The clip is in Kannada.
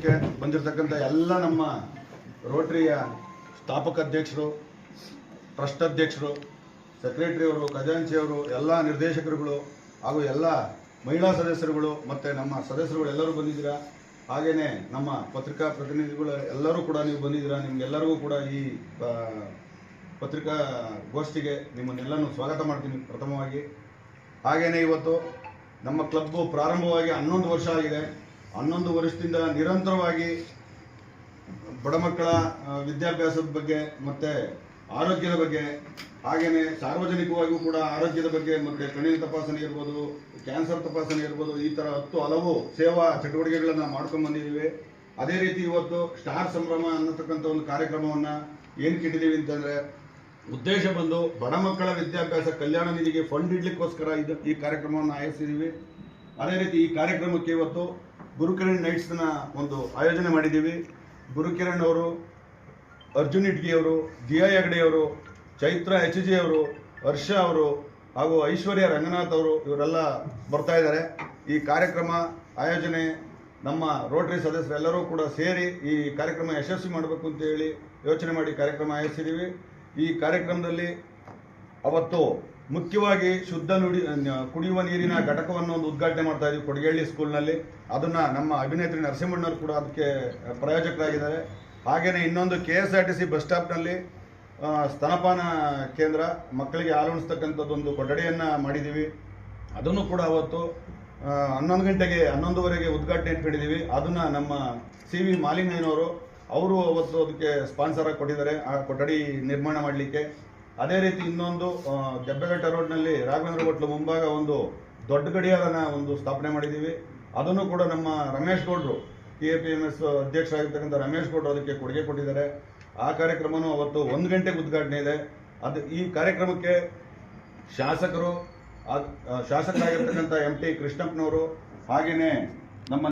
ಕಾರ್ಯಕ್ರಮಕ್ಕೆ ಬಂದಿರತಕ್ಕಂಥ ಎಲ್ಲ ನಮ್ಮ ರೋಟರಿಯ ಸ್ಥಾಪಕ ಅಧ್ಯಕ್ಷರು, ಟ್ರಸ್ಟ್ ಅಧ್ಯಕ್ಷರು, ಸೆಕ್ರೆಟರಿ ಅವರು, ಖಜಾಂಚಿಯವರು, ಎಲ್ಲ ನಿರ್ದೇಶಕರುಗಳು ಹಾಗೂ ಎಲ್ಲ ಮಹಿಳಾ ಸದಸ್ಯರುಗಳು ಮತ್ತು ನಮ್ಮ ಸದಸ್ಯರುಗಳು ಎಲ್ಲರೂ ಬಂದಿದ್ದೀರಾ. ಹಾಗೆಯೇ ನಮ್ಮ ಪತ್ರಿಕಾ ಪ್ರತಿನಿಧಿಗಳು ಎಲ್ಲರೂ ಕೂಡ ನೀವು ಬಂದಿದ್ದೀರಾ. ನಿಮಗೆಲ್ಲರಿಗೂ ಕೂಡ ಈ ಪತ್ರಿಕಾ ಗೋಷ್ಠಿಗೆ ನಿಮ್ಮನ್ನೆಲ್ಲನೂ ಸ್ವಾಗತ ಮಾಡ್ತೀನಿ ಪ್ರಥಮವಾಗಿ. ಹಾಗೆಯೇ ಇವತ್ತು ನಮ್ಮ ಕ್ಲಬ್ಬು ಪ್ರಾರಂಭವಾಗಿ 11 ವರ್ಷ ಆಗಿದೆ. 11 ವರ್ಷದಿಂದ ನಿರಂತರವಾಗಿ ಬಡ ಮಕ್ಕಳ ವಿದ್ಯಾಭ್ಯಾಸದ ಬಗ್ಗೆ ಮತ್ತು ಆರೋಗ್ಯದ ಬಗ್ಗೆ, ಹಾಗೆಯೇ ಸಾರ್ವಜನಿಕವಾಗಿಯೂ ಕೂಡ ಆರೋಗ್ಯದ ಬಗ್ಗೆ ಮತ್ತು ಕಣ್ಣಿನ ತಪಾಸಣೆ ಇರ್ಬೋದು, ಕ್ಯಾನ್ಸರ್ ತಪಾಸಣೆ ಇರ್ಬೋದು, ಈ ಥರ 10 ಹಲವು ಸೇವಾ ಚಟುವಟಿಕೆಗಳನ್ನು ಮಾಡ್ಕೊಂಡು ಬಂದಿದ್ದೀವಿ. ಅದೇ ರೀತಿ ಇವತ್ತು ಸ್ಟಾರ್ ಸಂಭ್ರಮ ಅನ್ನತಕ್ಕಂಥ ಒಂದು ಕಾರ್ಯಕ್ರಮವನ್ನು ಏನಕ್ಕೆ ಇಟ್ಟಿದ್ದೀವಿ ಅಂತಂದರೆ, ಉದ್ದೇಶ ಬಂದು ಬಡ ಮಕ್ಕಳ ವಿದ್ಯಾಭ್ಯಾಸ ಕಲ್ಯಾಣ ನಿಧಿಗೆ ಫಂಡ್ ಇಡ್ಲಿಕ್ಕೋಸ್ಕರ ಈ ಕಾರ್ಯಕ್ರಮವನ್ನು ಆಯೋಜಿಸಿದ್ದೀವಿ. ಅದೇ ರೀತಿ ಈ ಕಾರ್ಯಕ್ರಮಕ್ಕೆ ಇವತ್ತು ಗುರುಕಿರಣ್ ನೈಟ್ಸ್ನ ಒಂದು ಆಯೋಜನೆ ಮಾಡಿದ್ದೀವಿ. ಗುರುಕಿರಣ್ ಅವರು, ಅರ್ಜುನ್ ಇಟ್ಗಿ ಅವರು, ದಿಯಾ ಹೆಗ್ಡೆ ಅವರು, ಚೈತ್ರ HG ಅವರು, ಹರ್ಷ ಅವರು ಹಾಗೂ ಐಶ್ವರ್ಯ ರಂಗನಾಥ್ ಅವರು ಇವರೆಲ್ಲ ಬರ್ತಾ ಇದ್ದಾರೆ. ಈ ಕಾರ್ಯಕ್ರಮ ಆಯೋಜನೆ ನಮ್ಮ ರೋಟರಿ ಸದಸ್ಯರೆಲ್ಲರೂ ಕೂಡ ಸೇರಿ ಈ ಕಾರ್ಯಕ್ರಮ ಯಶಸ್ವಿ ಮಾಡಬೇಕು ಅಂತ ಹೇಳಿ ಯೋಚನೆ ಮಾಡಿ ಕಾರ್ಯಕ್ರಮ ಆಯೋಜಿಸಿದ್ದೀವಿ. ಈ ಕಾರ್ಯಕ್ರಮದಲ್ಲಿ ಅವತ್ತು ಮುಖ್ಯವಾಗಿ ಶುದ್ಧ ಕುಡಿಯುವ ನೀರಿನ ಘಟಕವನ್ನು ಒಂದು ಉದ್ಘಾಟನೆ ಮಾಡ್ತಾ ಇದ್ದೀವಿ ಕೊಡಗೇಳಿ ಸ್ಕೂಲ್ನಲ್ಲಿ. ಅದನ್ನು ನಮ್ಮ ಅಭಿನೇತ್ರಿ ನರಸಿಂಹಣ್ಣವರು ಕೂಡ ಅದಕ್ಕೆ ಪ್ರಾಯೋಜಕರಾಗಿದ್ದಾರೆ. ಹಾಗೆಯೇ ಇನ್ನೊಂದು KSRTC ಬಸ್ ಸ್ಟಾಪ್ನಲ್ಲಿ ಸ್ತನಪಾನ ಕೇಂದ್ರ, ಮಕ್ಕಳಿಗೆ ಹಾಲು ಉಣಿಸ್ತಕ್ಕಂಥದ್ದೊಂದು ಕೊಠಡಿಯನ್ನು ಮಾಡಿದ್ದೀವಿ. ಅದನ್ನು ಕೂಡ ಅವತ್ತು 11 ಗಂಟೆಗೆ 11:15ಗೆ ಉದ್ಘಾಟನೆ ಇಟ್ಕೊಂಡಿದ್ದೀವಿ. ಅದನ್ನು ನಮ್ಮ CV ಮಾಲಿಂಗಯ್ಯನವರು ಅವರು ಅವತ್ತು ಅದಕ್ಕೆ ಸ್ಪಾನ್ಸರ್ ಆಗಿ ಕೊಟ್ಟಿದ್ದಾರೆ, ಆ ಕೊಠಡಿ ನಿರ್ಮಾಣ ಮಾಡಲಿಕ್ಕೆ. ಅದೇ ರೀತಿ ಇನ್ನೊಂದು ದೆಬ್ಬೆಘಟ್ಟ ರೋಡ್ನಲ್ಲಿ ರಾಘವೇಂದ್ರ ಹೋಟ್ಲು ಮುಂಭಾಗ ಒಂದು ದೊಡ್ಡ ಗಡಿಯಾರನ ಒಂದು ಸ್ಥಾಪನೆ ಮಾಡಿದ್ದೀವಿ. ಅದನ್ನು ಕೂಡ ನಮ್ಮ ರಮೇಶ್ ಗೌಡ್ರು, TAPMS ಅಧ್ಯಕ್ಷರಾಗಿರ್ತಕ್ಕಂಥ ರಮೇಶ್ ಗೌಡ್ರು ಅದಕ್ಕೆ ಕೊಡುಗೆ ಕೊಟ್ಟಿದ್ದಾರೆ. ಆ ಕಾರ್ಯಕ್ರಮನೂ ಅವತ್ತು 1 ಗಂಟೆಗೆ ಉದ್ಘಾಟನೆ ಇದೆ. ಈ ಕಾರ್ಯಕ್ರಮಕ್ಕೆ ಶಾಸಕರಾಗಿರ್ತಕ್ಕಂಥ MT ಕೃಷ್ಣಪ್ಪನವರು, ಹಾಗೆಯೇ ನಮ್ಮ